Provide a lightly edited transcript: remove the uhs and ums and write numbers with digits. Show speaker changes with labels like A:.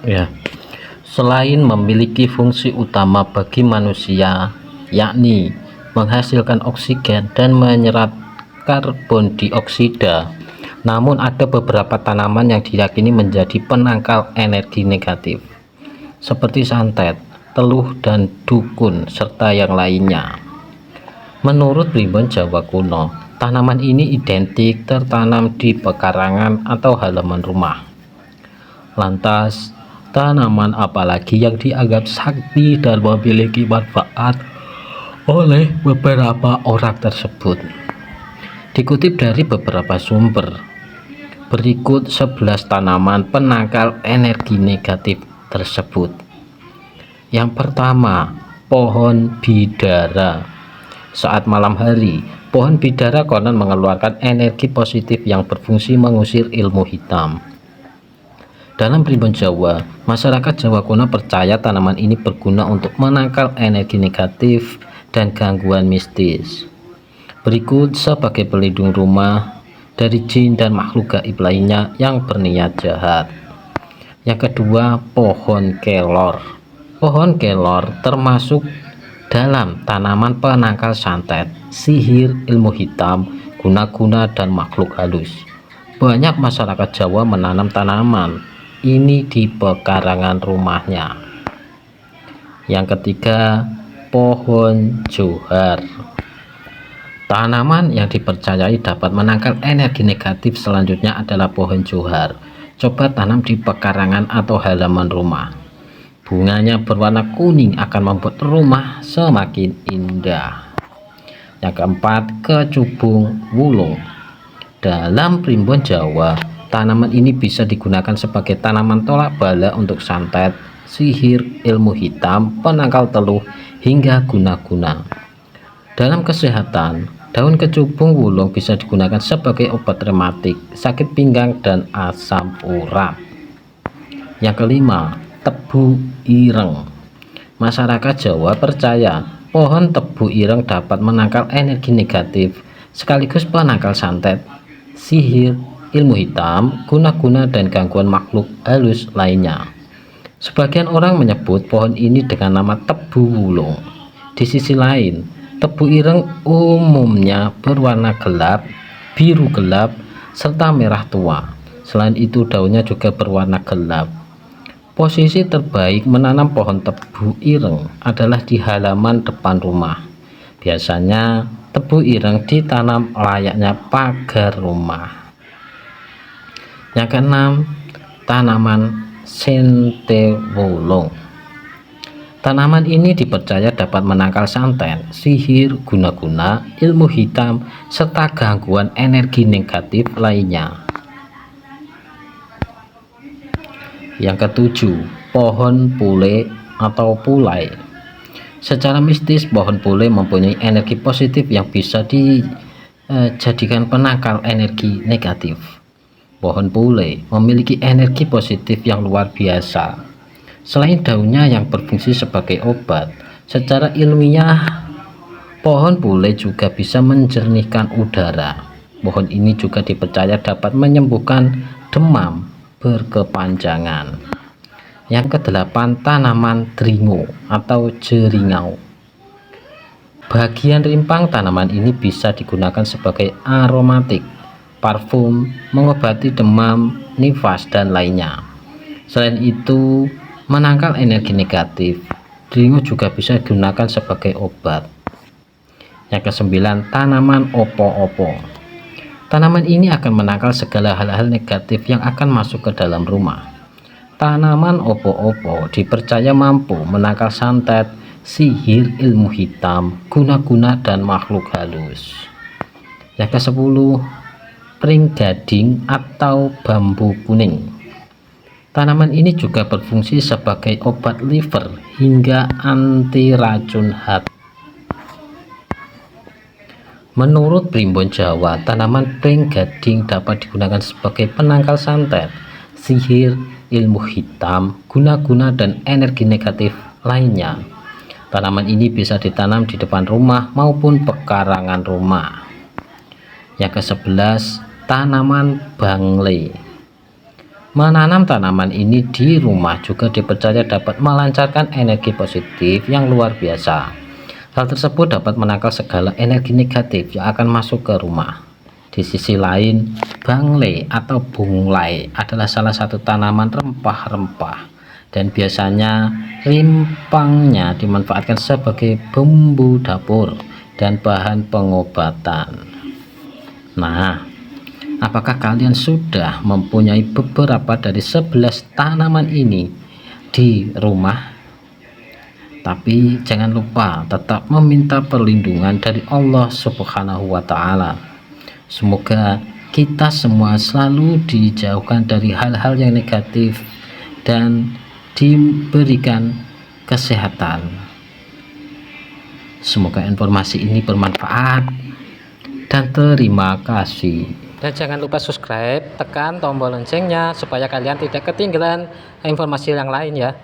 A: Ya, selain memiliki fungsi utama bagi manusia, yakni menghasilkan oksigen dan menyerap karbon dioksida, namun ada beberapa tanaman yang diyakini menjadi penangkal energi negatif, seperti santet, teluh, dan dukun, serta yang lainnya. Menurut primbon Jawa kuno, tanaman ini identik tertanam di pekarangan atau halaman rumah. Lantas, tanaman apalagi yang dianggap sakti dan memiliki manfaat oleh beberapa orang tersebut? Dikutip dari beberapa sumber, berikut 11 tanaman penangkal energi negatif tersebut. Yang pertama, pohon bidara. Saat malam hari, pohon bidara konon mengeluarkan energi positif yang berfungsi mengusir ilmu hitam. Dalam primbon Jawa, masyarakat Jawa kuno percaya tanaman ini berguna untuk menangkal energi negatif dan gangguan mistis. Berikut sebagai pelindung rumah dari jin dan makhluk gaib lainnya yang berniat jahat. Yang kedua, pohon kelor. Pohon kelor termasuk dalam tanaman penangkal santet, sihir, ilmu hitam, guna-guna, dan makhluk halus. Banyak masyarakat Jawa menanam tanaman ini di pekarangan rumahnya. Yang ketiga, pohon johar. Tanaman yang dipercayai dapat menangkal energi negatif selanjutnya adalah pohon johar. Coba tanam di pekarangan atau halaman rumah. Bunganya berwarna kuning akan membuat rumah semakin indah. Yang keempat, kecubung wulung. Dalam primbon Jawa, tanaman ini bisa digunakan sebagai tanaman tolak bala untuk santet, sihir, ilmu hitam, penangkal teluh, hingga guna-guna. Dalam kesehatan, daun kecubung wulung bisa digunakan sebagai obat rematik, sakit pinggang, dan asam urat. Yang kelima, tebu ireng. Masyarakat Jawa percaya pohon tebu ireng dapat menangkal energi negatif sekaligus penangkal santet, sihir, ilmu hitam, guna-guna, dan gangguan makhluk halus lainnya. Sebagian orang menyebut pohon ini dengan nama tebu wulung. Di sisi lain, tebu ireng umumnya berwarna gelap, biru gelap, serta merah tua. Selain itu, daunnya juga berwarna gelap. Posisi terbaik menanam pohon tebu ireng adalah di halaman depan rumah. Biasanya tebu ireng ditanam layaknya pagar rumah. Yang keenam, tanaman sentewolong. Tanaman ini dipercaya dapat menangkal santet, sihir, guna-guna, ilmu hitam, serta gangguan energi negatif lainnya. Yang ketujuh, pohon pule atau pulai. Secara mistis, pohon pule mempunyai energi positif yang bisa dijadikan penangkal energi negatif. Pohon pule memiliki energi positif yang luar biasa. Selain daunnya yang berfungsi sebagai obat, secara ilmiah, pohon pule juga bisa menjernihkan udara. Pohon ini juga dipercaya dapat menyembuhkan demam berkepanjangan. Yang kedelapan, tanaman dringo atau jeringau. Bagian rimpang tanaman ini bisa digunakan sebagai aromatik, parfum, mengobati demam, nifas, dan lainnya. Selain itu, menangkal energi negatif, dringo juga bisa digunakan sebagai obat. Yang kesembilan, tanaman opo-opo. Tanaman ini akan menangkal segala hal-hal negatif yang akan masuk ke dalam rumah. Tanaman opo-opo dipercaya mampu menangkal santet, sihir, ilmu hitam, guna-guna, dan makhluk halus. Yang ke-10, pringgading atau bambu kuning. Tanaman ini juga berfungsi sebagai obat liver hingga anti racun hati. Menurut primbon Jawa, tanaman pringgading dapat digunakan sebagai penangkal santet, sihir, ilmu hitam, guna-guna, dan energi negatif lainnya. Tanaman ini bisa ditanam di depan rumah maupun pekarangan rumah. Yang ke-11, tanaman bangle. Menanam tanaman ini di rumah juga dipercaya dapat melancarkan energi positif yang luar biasa. Hal tersebut dapat menangkal segala energi negatif yang akan masuk ke rumah. Di sisi lain, bangle atau bunglai adalah salah satu tanaman rempah-rempah dan biasanya rimpangnya dimanfaatkan sebagai bumbu dapur dan bahan pengobatan. Nah, apakah kalian sudah mempunyai beberapa dari 11 tanaman ini di rumah? Tapi jangan lupa tetap meminta perlindungan dari Allah Subhanahu wa Ta'ala. Semoga kita semua selalu dijauhkan dari hal-hal yang negatif dan diberikan kesehatan. Semoga informasi ini bermanfaat dan terima kasih. Dan jangan lupa subscribe, tekan tombol loncengnya supaya kalian tidak ketinggalan informasi yang lain ya.